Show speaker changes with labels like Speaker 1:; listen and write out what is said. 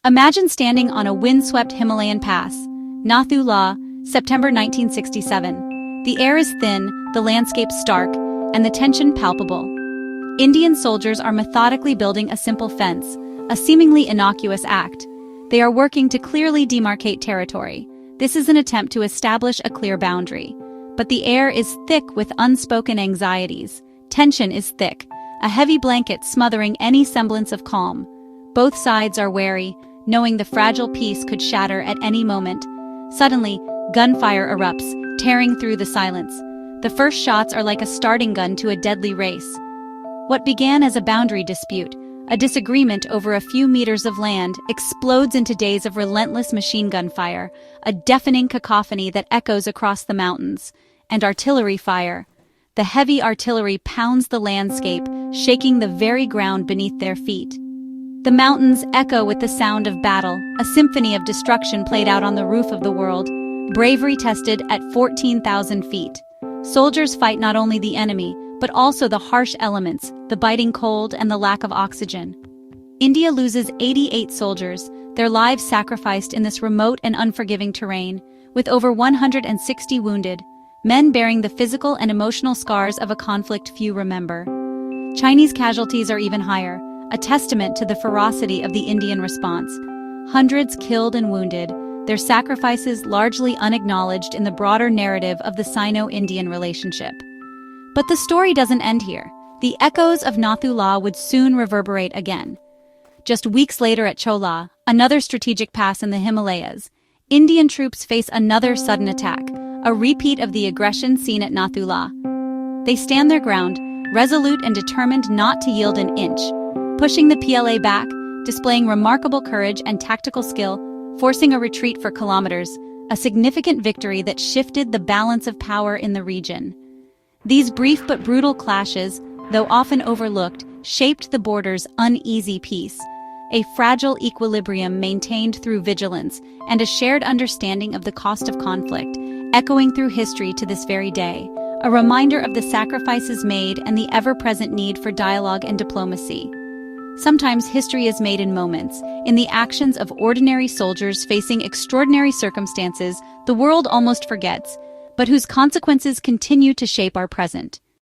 Speaker 1: Imagine standing on a windswept Himalayan pass. Nathu La, September 1967. The air is thin, the landscape stark, and the tension palpable. Indian soldiers are methodically building a simple fence, a seemingly innocuous act. They are working to clearly demarcate territory. This is an attempt to establish a clear boundary. But the air is thick with unspoken anxieties. Tension is thick, a heavy blanket smothering any semblance of calm. Both sides are wary, knowing the fragile peace could shatter at any moment. Suddenly, gunfire erupts, tearing through the silence. The first shots are like a starting gun to a deadly race. What began as a boundary dispute, a disagreement over a few meters of land, explodes into days of relentless machine gun fire, a deafening cacophony that echoes across the mountains, and artillery fire. The heavy artillery pounds the landscape, shaking the very ground beneath their feet. The mountains echo with the sound of battle, a symphony of destruction played out on the roof of the world, bravery tested at 14,000 feet. Soldiers fight not only the enemy, but also the harsh elements, the biting cold and the lack of oxygen. India loses 88 soldiers, their lives sacrificed in this remote and unforgiving terrain, with over 160 wounded, men bearing the physical and emotional scars of a conflict few remember. Chinese casualties are even higher, a testament to the ferocity of the Indian response. Hundreds killed and wounded, their sacrifices largely unacknowledged in the broader narrative of the Sino-Indian relationship. But the story doesn't end here. The echoes of Nathu La would soon reverberate again. Just weeks later at Chola, another strategic pass in the Himalayas, Indian troops face another sudden attack, a repeat of the aggression seen at Nathu La. They stand their ground, resolute and determined not to yield an inch, pushing the PLA back, displaying remarkable courage and tactical skill, forcing a retreat for kilometers, a significant victory that shifted the balance of power in the region. These brief but brutal clashes, though often overlooked, shaped the border's uneasy peace, a fragile equilibrium maintained through vigilance and a shared understanding of the cost of conflict, echoing through history to this very day, a reminder of the sacrifices made and the ever-present need for dialogue and diplomacy. Sometimes history is made in moments, in the actions of ordinary soldiers facing extraordinary circumstances the world almost forgets, but whose consequences continue to shape our present.